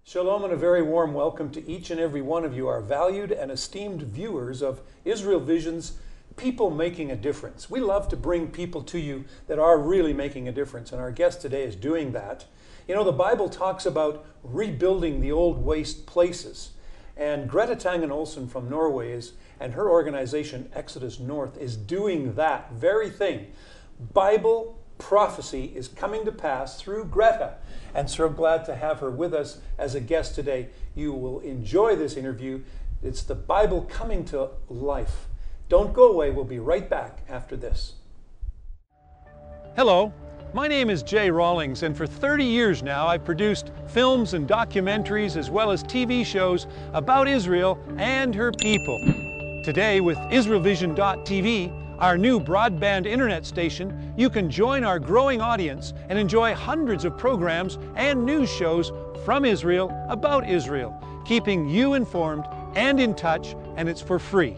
Shalom and a very warm welcome to each and every one of you, our valued and esteemed viewers of Israel Vision's People Making a Difference. We love to bring people to you that are really making a difference, and our guest today is doing that. You know, the Bible talks about rebuilding the old waste places, and Grethe Tangen Olsen from Norway and her organization Exodus North is doing that very thing. Bible prophecy is coming to pass through Grethe, and so glad to have her with us as a guest today. You will enjoy this interview. It's the Bible coming to life. Don't go away. We'll be right back after this. Hello, my name is Jay Rawlings, and for 30 years now I've produced films and documentaries as well as TV shows about Israel and her people. Today with IsraelVision.tv, our new broadband internet station, you can join our growing audience and enjoy hundreds of programs and news shows from Israel about Israel, keeping you informed and in touch, and it's for free.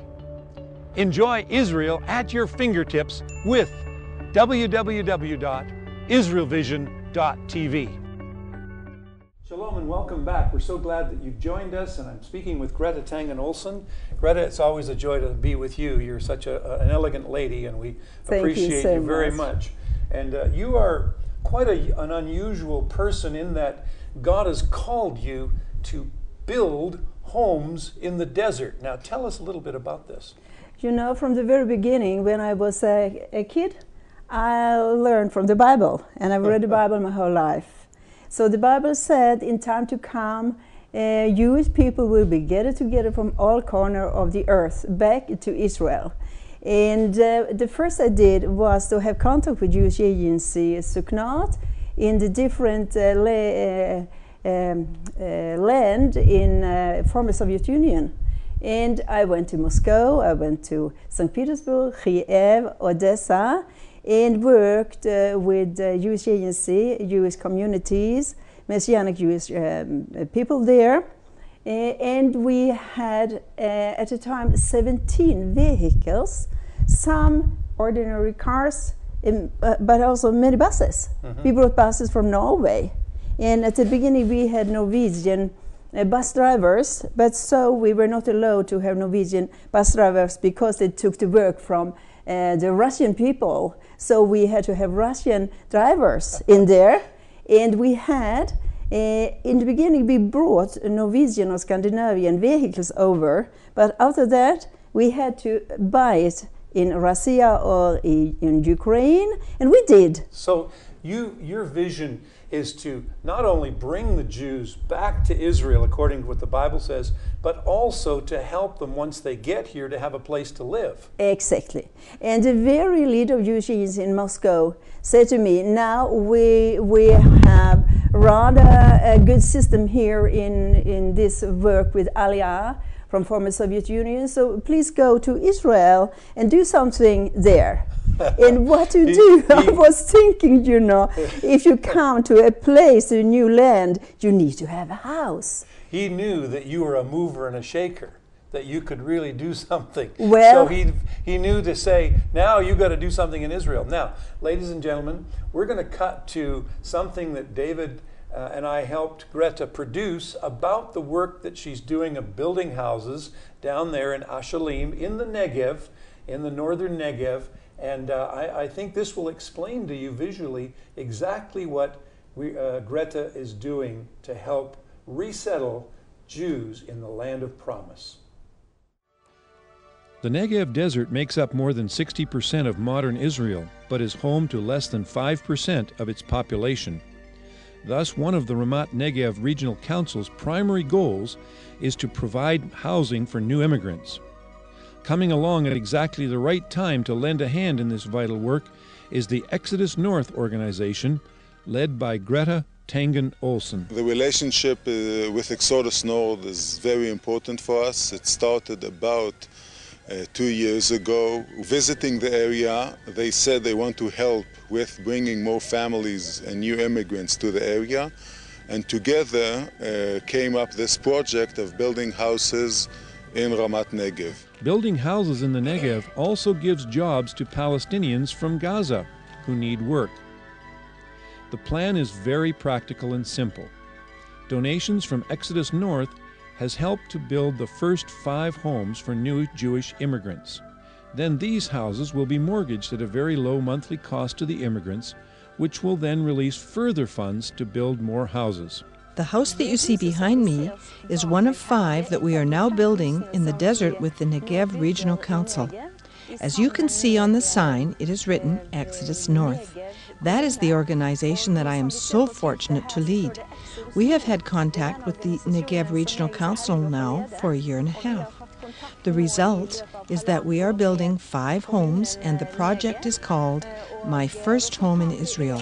Enjoy Israel at your fingertips with www.israelvision.tv. Shalom and welcome back. We're so glad that you've joined us, and I'm speaking with Grethe Tangen Olsen. Grethe, it's always a joy to be with you. You're such an elegant lady, and we appreciate you very much. And you are quite an unusual person in that God has called you to build homes in the desert. Now tell us a little bit about this. You know, from the very beginning, when I was a kid, I learned from the Bible, and I've read the Bible my whole life. So the Bible said, in time to come, Jewish people will be gathered together from all corners of the earth back to Israel. And the first I did was to have contact with Jewish agency Sukkot in the different land in former Soviet Union. And I went to Moscow, I went to St. Petersburg, Kiev, Odessa, and worked with Jewish agency, Jewish communities, Messianic Jewish people there. And we had, at the time, 17 vehicles, some ordinary cars, but also many buses. Mm-hmm. We brought buses from Norway. And at the beginning we had Norwegian bus drivers, but so we were not allowed to have Norwegian bus drivers because they took the work from the Russian people. So we had to have Russian drivers in there. And we had, in the beginning we brought Norwegian or Scandinavian vehicles over, but after that we had to buy it in Russia or in Ukraine, and we did. So your vision is to not only bring the Jews back to Israel according to what the Bible says, but also to help them once they get here to have a place to live. Exactly. And the very leader of Jewish agency in Moscow said to me, now we have rather a good system here in this work with Aliyah from former Soviet Union, so please go to Israel and do something there. And what to do? I was thinking, you know, if you come to a place, a new land, you need to have a house. He knew that you were a mover and a shaker, that you could really do something. Well, so he knew to say, now you got to do something in Israel. Now, ladies and gentlemen, we're going to cut to something that David and I helped Grethe produce about the work that she's doing of building houses down there in Ashalim, in the Negev, in the northern Negev. And I think this will explain to you visually exactly what Grethe is doing to help resettle Jews in the land of promise. The Negev Desert makes up more than 60% of modern Israel, but is home to less than 5% of its population. Thus, one of the Ramat Negev Regional Council's primary goals is to provide housing for new immigrants. Coming along at exactly the right time to lend a hand in this vital work is the Exodus North organization, led by Grethe Tangen Olsen. The relationship with Exodus North is very important for us. It started about 2 years ago. Visiting the area, they said they want to help with bringing more families and new immigrants to the area. And together came up this project of building houses in Ramat Negev. Building houses in the Negev also gives jobs to Palestinians from Gaza who need work. The plan is very practical and simple. Donations from Exodus North has helped to build the first 5 homes for new Jewish immigrants. Then these houses will be mortgaged at a very low monthly cost to the immigrants, which will then release further funds to build more houses. The house that you see behind me is one of 5 that we are now building in the desert with the Negev Regional Council. As you can see on the sign, it is written Exodus North. That is the organization that I am so fortunate to lead. We have had contact with the Negev Regional Council now for a year and a half. The result is that we are building 5 homes, and the project is called My First Home in Israel.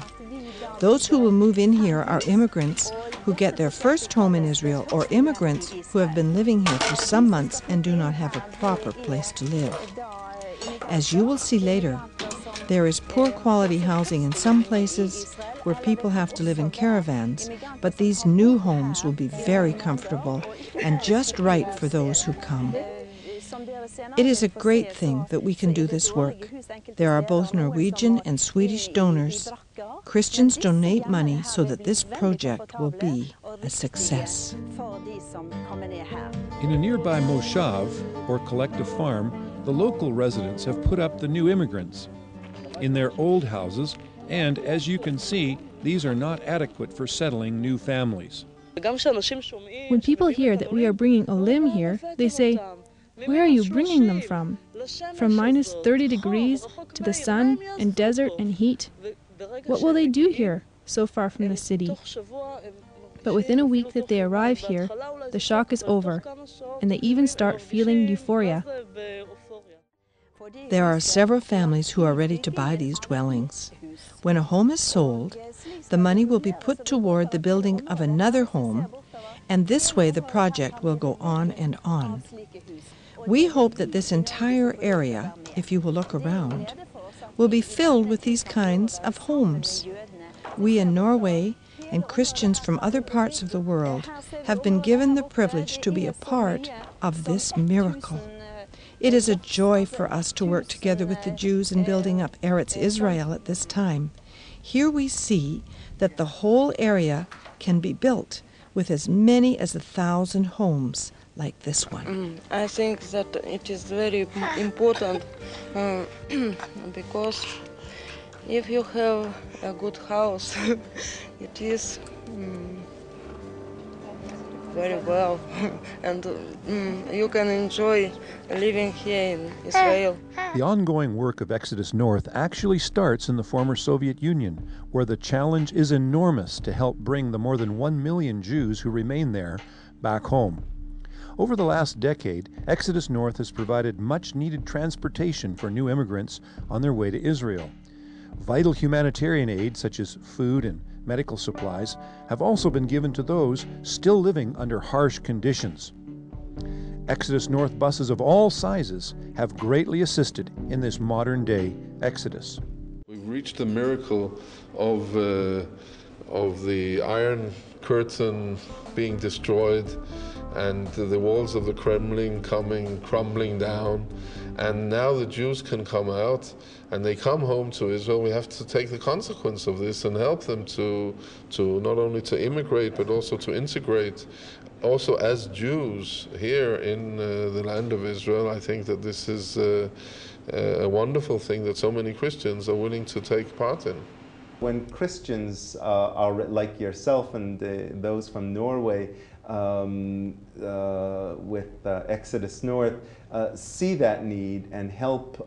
Those who will move in here are immigrants who get their first home in Israel, or immigrants who have been living here for some months and do not have a proper place to live. As you will see later, there is poor quality housing in some places where people have to live in caravans, but these new homes will be very comfortable and just right for those who come. It is a great thing that we can do this work. There are both Norwegian and Swedish donors. Christians donate money so that this project will be a success. In a nearby moshav, or collective farm, the local residents have put up the new immigrants in their old houses, and as you can see, these are not adequate for settling new families. When people hear that we are bringing Olim here, they say, "Where are you bringing them from? From minus 30 degrees to the sun and desert and heat? What will they do here, so far from the city?" But within a week that they arrive here, the shock is over, and they even start feeling euphoria. There are several families who are ready to buy these dwellings. When a home is sold, the money will be put toward the building of another home, and this way the project will go on and on. We hope that this entire area, if you will look around, will be filled with these kinds of homes. We in Norway and Christians from other parts of the world have been given the privilege to be a part of this miracle. It is a joy for us to work together with the Jews in building up Eretz Israel at this time. Here we see that the whole area can be built with as many as 1,000 homes like this one. I think that it is very important because if you have a good house, it is very well, and you can enjoy living here in Israel. The ongoing work of Exodus North actually starts in the former Soviet Union, where the challenge is enormous to help bring the more than 1 million Jews who remain there back home. Over the last decade, Exodus North has provided much-needed transportation for new immigrants on their way to Israel. Vital humanitarian aid, such as food and medical supplies, have also been given to those still living under harsh conditions. Exodus North buses of all sizes have greatly assisted in this modern-day exodus. We've reached the miracle of the Iron Curtain being destroyed and the walls of the Kremlin crumbling down, and now the Jews can come out and they come home to Israel. We have to take the consequence of this and help them to not only to immigrate but also to integrate also as Jews here in the land of Israel. I think that this is a wonderful thing that so many Christians are willing to take part in. When Christians are like yourself and those from Norway with Exodus North see that need and help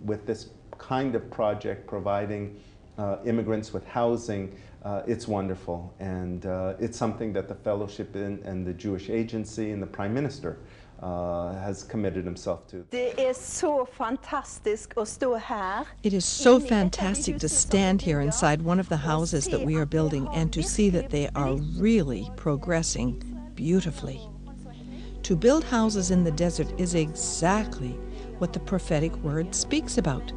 with this kind of project, providing immigrants with housing, it's wonderful. And it's something that the Fellowship and the Jewish Agency and the Prime Minister has committed himself to. It is so fantastic to stand here inside one of the houses that we are building and to see that they are really progressing beautifully. To build houses in the desert is exactly what the prophetic word speaks about,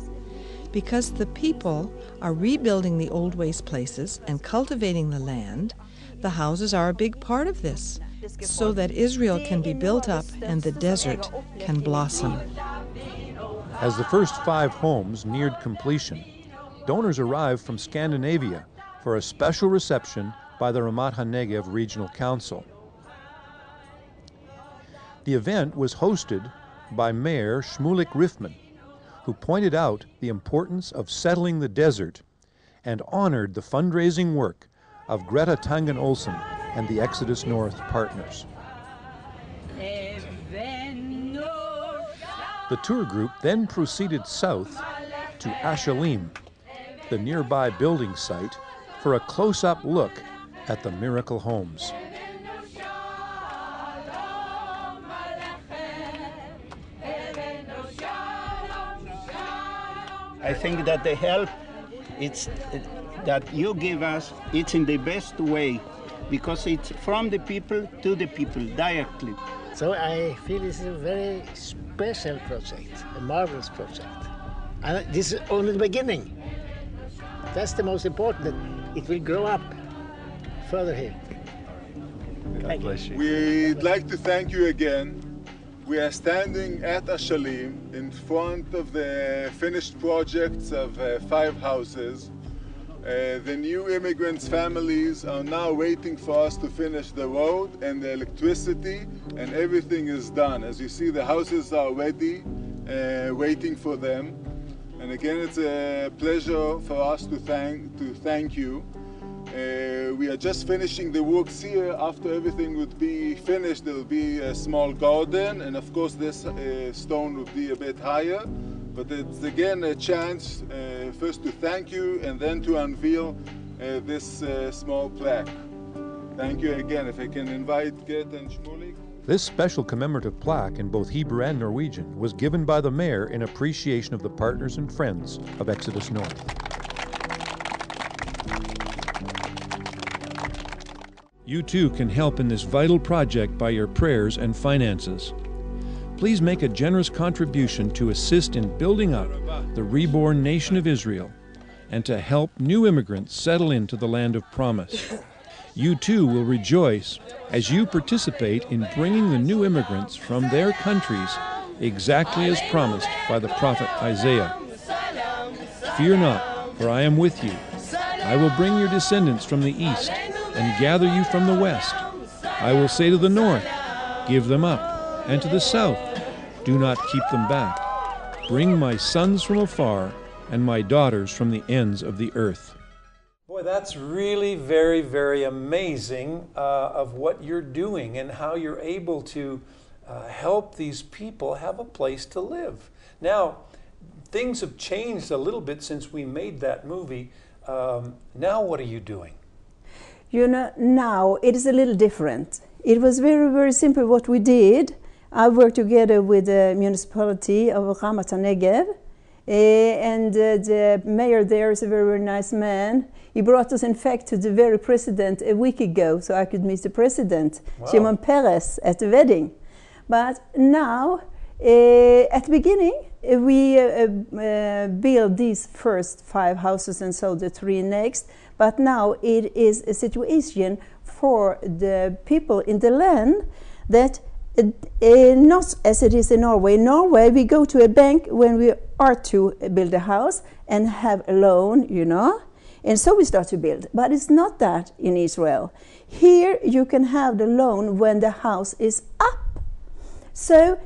because the people are rebuilding the old waste places and cultivating the land. The houses are a big part of this, so that Israel can be built up and the desert can blossom. As the first 5 homes neared completion, donors arrived from Scandinavia for a special reception by the Ramat HaNegev Regional Council. The event was hosted by Mayor Shmulik Riffman, who pointed out the importance of settling the desert and honored the fundraising work of Grethe Tangen Olsen and the Exodus North partners. The tour group then proceeded south to Ashalim, the nearby building site, for a close-up look at the miracle homes. I think that the help that you give us, it's in the best way, because it's from the people to the people directly. So I feel it's a very special project, a marvelous project. And this is only the beginning. That's the most important. It will grow up further here. God bless you. We'd like to thank you again. We are standing at Ashalim in front of the finished projects of 5 houses. The new immigrants' families are now waiting for us to finish the road and the electricity, and everything is done. As you see, the houses are ready, waiting for them. And again, it's a pleasure for us to thank you. We are just finishing the works here. After everything would be finished, there will be a small garden, and of course this stone would be a bit higher. But it's again a chance first to thank you and then to unveil this small plaque. Thank you again. If I can invite Grethe and Shmulik. This special commemorative plaque in both Hebrew and Norwegian was given by the mayor in appreciation of the partners and friends of Exodus North. You too can help in this vital project by your prayers and finances. Please make a generous contribution to assist in building up the reborn nation of Israel and to help new immigrants settle into the land of promise. You too will rejoice as you participate in bringing the new immigrants from their countries exactly as promised by the prophet Isaiah. Fear not, for I am with you. I will bring your descendants from the east and gather you from the west. I will say to the north, give them up, and to the south, do not keep them back. Bring my sons from afar and my daughters from the ends of the earth. Boy, that's really very, very amazing of what you're doing and how you're able to help these people have a place to live. Now, things have changed a little bit since we made that movie. Now what are you doing? You know, now it is a little different. It was very, very simple what we did. I worked together with the municipality of Ramat HaNegev, and the mayor there is a very, very nice man. He brought us, in fact, to the very president a week ago, so I could meet the president, wow. Shimon Peres, at the wedding. But now, at the beginning, we built these first 5 houses and so the 3 next. But now it is a situation for the people in the land that not as it is in Norway. In Norway, we go to a bank when we are to build a house and have a loan, you know, and so we start to build. But it's not that in Israel. Here you can have the loan when the house is up. So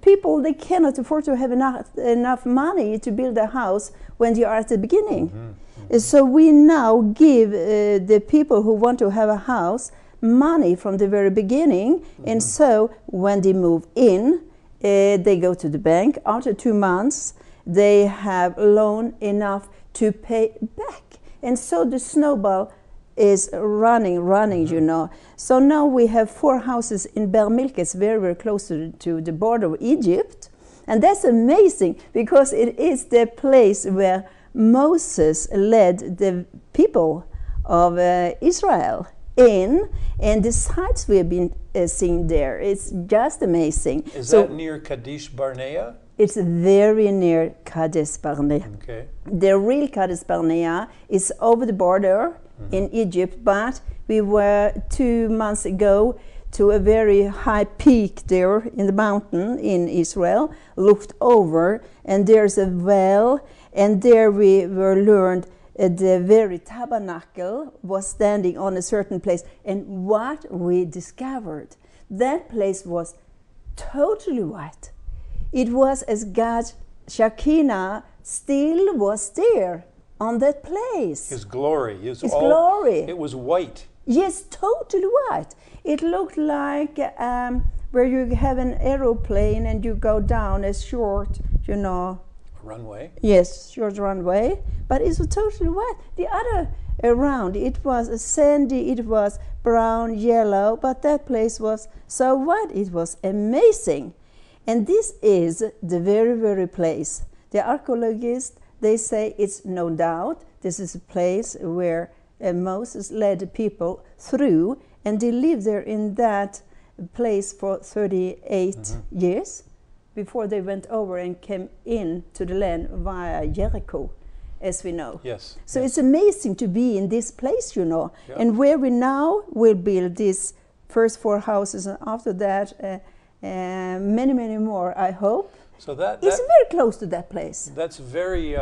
people, they cannot afford to have enough money to build a house when they are at the beginning. Mm-hmm. So we now give the people who want to have a house money from the very beginning, mm-hmm. and so when they move in, they go to the bank. After 2 months, they have loan enough to pay back. And so the snowball is running, mm-hmm. you know. So now we have 4 houses in Ber Milkes, very, very close to the border of Egypt. And that's amazing, because it is the place where Moses led the people of Israel in, and the sites we have been seeing there, it's just amazing. Is that near Kadesh Barnea? It's very near Kadesh Barnea. Okay. The real Kadesh Barnea is over the border mm-hmm. in Egypt, but we were 2 months ago to a very high peak there in the mountain in Israel, looked over, and there's a well, and there we were learned the very tabernacle was standing on a certain place. And what we discovered, that place was totally white. It was as God's Shekinah still was there on that place. His glory. His glory. It was white. Yes, totally white. It looked like where you have an aeroplane and you go down a short, runway. Yes, short runway. But it was totally white. The other around, it was sandy, it was brown, yellow, but that place was so white. It was amazing. And this is the very, very place. The archaeologists, they say it's no doubt this is a place where Moses led the people through, and they lived there in that place for 38 years before they went over and came in to the land via Jericho, as we know. Yes. So yes. It's amazing to be in this place, Yeah. and where we now will build these first 4 houses, and after that many, many more, I hope. So that it's very close to that place. That's very,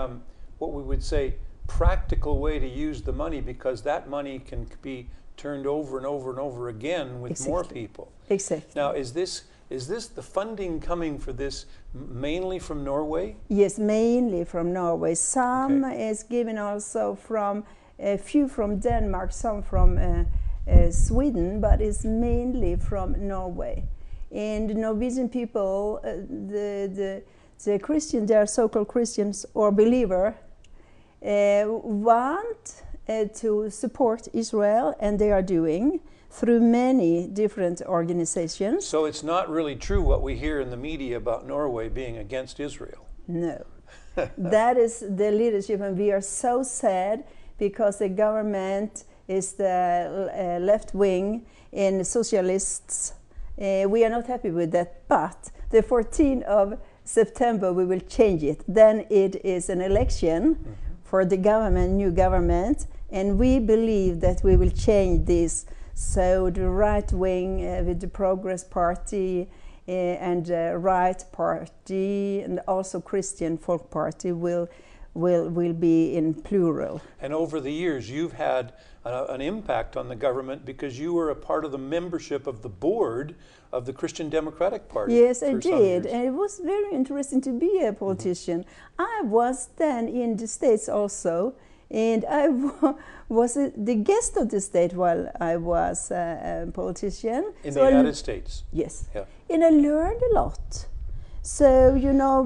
what we would say, practical way to use the money, because that money can be turned over and over and over again with more people. Exactly. Now, is this the funding coming for this mainly from Norway? Yes, mainly from Norway. Some is given also from a few from Denmark, some from Sweden, but it's mainly from Norway. And the Norwegian people, the Christian, they are so-called Christians or believer, want to support Israel, and they are doing through many different organizations. So it's not really true what we hear in the media about Norway being against Israel. No. That is the leadership, and we are so sad because the government is the left wing and socialists. We are not happy with that, but the 14th of September we will change it. Then it is an election for the government, new government, and we believe that we will change this. So the right wing with the Progress Party and the Right Party and also Christian Folk Party will be in plural. And over the years you've had an impact on the government because you were a part of the membership of the board of the Christian Democratic Party. Yes, I did. And it was very interesting to be a politician. I was then in the States also, and I was the guest of the state while I was a politician. In the United States? Yes. Yeah. And I learned a lot. So,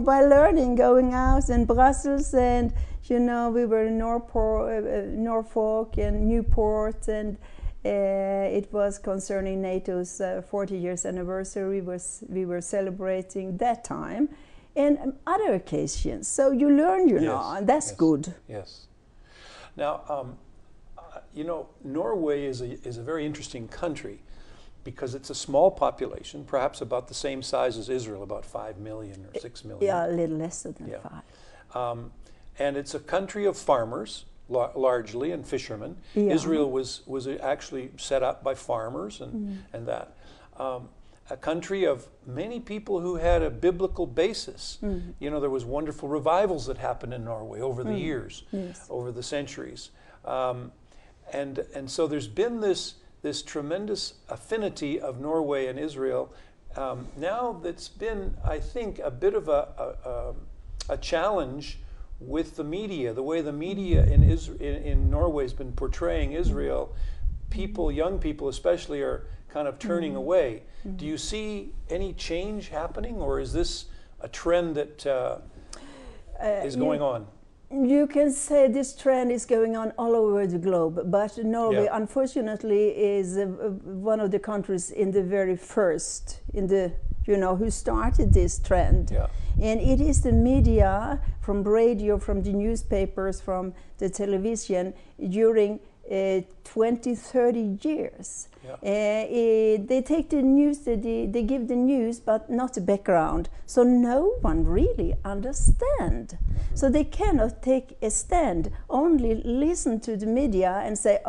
by learning, going out in Brussels, and, we were in Norfolk and Newport, and it was concerning NATO's 40 years anniversary. We were celebrating that time, and other occasions. So you learn, and that's good. Yes. Now, Norway is a very interesting country because it's a small population, perhaps about the same size as Israel, about 5 million or 6 million. Yeah, a little less than 5. And it's a country of farmers, largely, and fishermen. Yeah. Israel was actually set up by farmers and that. A country of many people who had a biblical basis. There was wonderful revivals that happened in Norway over the years, over the centuries. And so there's been this tremendous affinity of Norway and Israel. Now that's been, I think, a bit of a challenge with the media, the way the media in Norway has been portraying Israel. People, young people especially, are kind of turning away. Do you see any change happening, or is this a trend that is going on? You can say this trend is going on all over the globe, but Norway, unfortunately, is one of the countries in the very first, who started this trend. Yeah. And it is the media, from radio, from the newspapers, from the television, during 20, 30 years. Yeah. They take the news, they give the news, but not the background. So no one really understands. So they cannot take a stand, only listen to the media and say,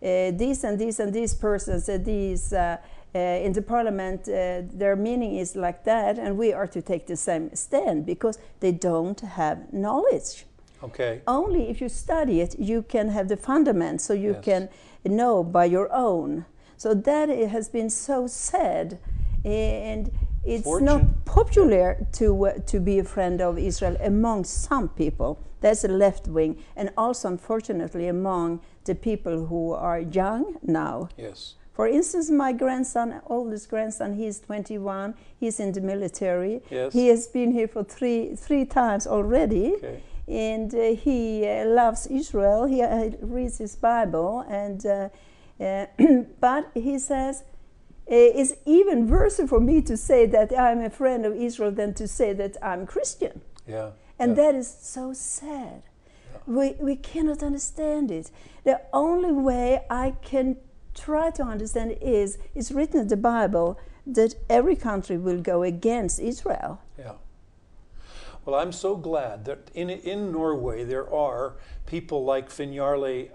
these and these and these persons, these in the parliament, their meaning is like that, and we are to take the same stand, because they don't have knowledge. Okay. Only if you study it, you can have the fundamentals, so you Yes. can know by your own. So that it has been so sad, and it's not popular to be a friend of Israel among some people. That's a left wing, and also unfortunately among the people who are young now. Yes. For instance, my grandson, oldest grandson, he's 21. He's in the military. Yes. He has been here for three times already. Okay. And he loves Israel. He reads his Bible, and but he says it's even worse for me to say that I'm a friend of Israel than to say that I'm Christian. Yeah. And that is so sad. Yeah. We cannot understand it. The only way I can try to understand it is it's written in the Bible that every country will go against Israel. Yeah. Well, I'm so glad that in Norway there are people like Finjarle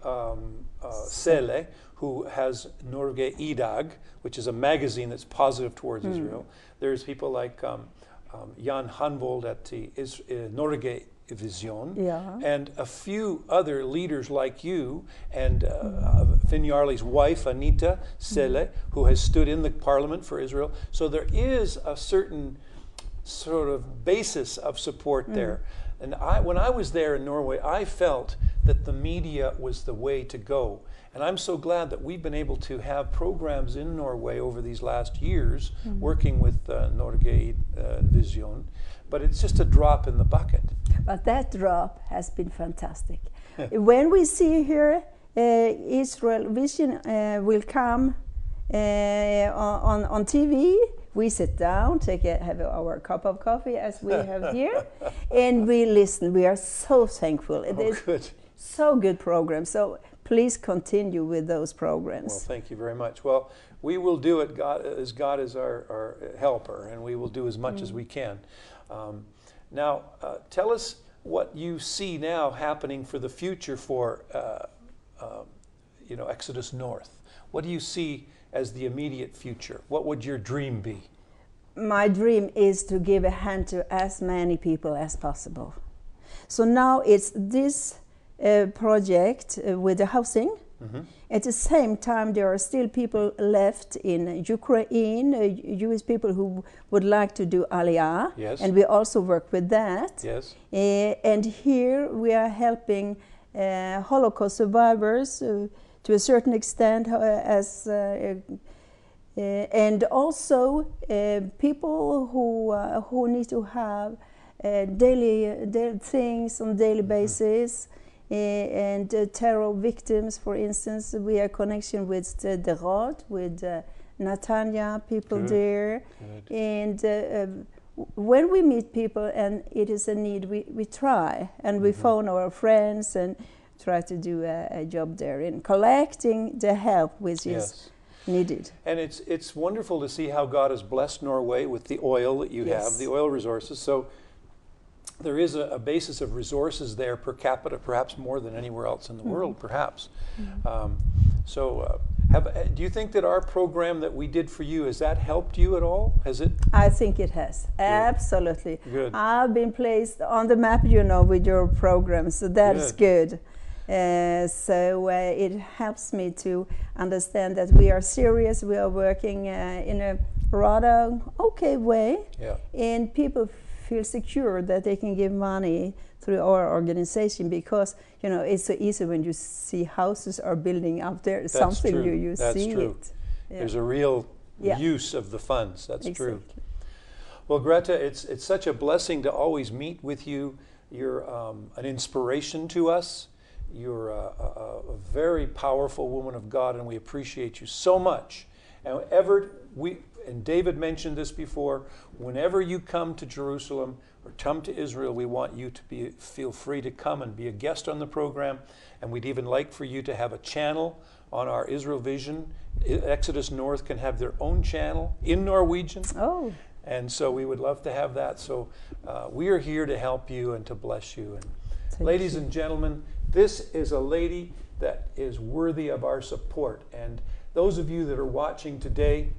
Sele, who has Norge I dag, which is a magazine that's positive towards Israel. There's people like Jan Hanvold at the Norge Vision, and a few other leaders like you, and Finjarle's wife, Anita Sele, who has stood in the parliament for Israel. So there is a certain sort of basis of support there. And when I was there in Norway, I felt that the media was the way to go. And I'm so glad that we've been able to have programs in Norway over these last years, working with Norge Vision. But it's just a drop in the bucket. But that drop has been fantastic. When we see here, Israel Vision will come on TV. We sit down, have our cup of coffee as we have here, and we listen. We are so thankful. Good. So good program. So please continue with those programs. Well, thank you very much. Well, we will do it as God is our helper, and we will do as much as we can. Now, tell us what you see now happening for the future for Exodus North. What do you see as the immediate future? What would your dream be? My dream is to give a hand to as many people as possible. So now it's this project with the housing. At the same time, there are still people left in Ukraine, Jewish people who would like to do Aliyah, and we also work with that. Yes. And here we are helping Holocaust survivors to a certain extent, and also people who need to have daily things on a daily basis. And terror victims, for instance, we are connection with the Rod, with Netanya, people there. And when we meet people and it is a need, we try, and we phone our friends and try to do a job there in collecting the help which is needed. And it's wonderful to see how God has blessed Norway with the oil that you have, the oil resources. So there is a basis of resources there per capita, perhaps more than anywhere else in the world, perhaps. Do you think that our program that we did for you, has that helped you at all? Has it? I think it has, absolutely. Good. I've been placed on the map, with your program, so that's good. So it helps me to understand that we are serious, we are working in a rather okay way, and people feel secure that they can give money through our organization, because it's so easy when you see houses are building up there. That's something true. you That's see true. it. There's a real use of the funds. That's true. Well, Grethe, it's such a blessing to always meet with you. You're an inspiration to us. You're a very powerful woman of God, and we appreciate you so much. And David mentioned this before, whenever you come to Jerusalem or come to Israel, we want you to feel free to come and be a guest on the program. And we'd even like for you to have a channel on our Israel Vision. Exodus North can have their own channel in Norwegian. Oh. And so we would love to have that. So we are here to help you and to bless you. And ladies and gentlemen, this is a lady that is worthy of our support. And those of you that are watching today,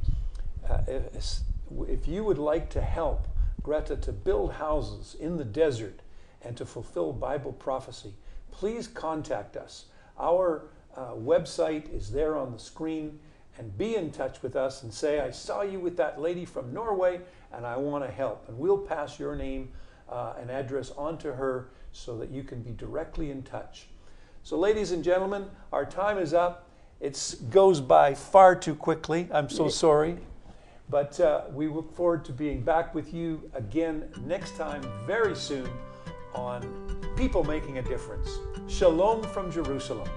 if you would like to help Grethe to build houses in the desert and to fulfill Bible prophecy, please contact us. Our website is there on the screen, and be in touch with us and say, I saw you with that lady from Norway and I want to help. And we'll pass your name and address on to her so that you can be directly in touch. So ladies and gentlemen, our time is up. It goes by far too quickly. I'm so sorry. But we look forward to being back with you again next time, very soon, on People Making a Difference. Shalom from Jerusalem.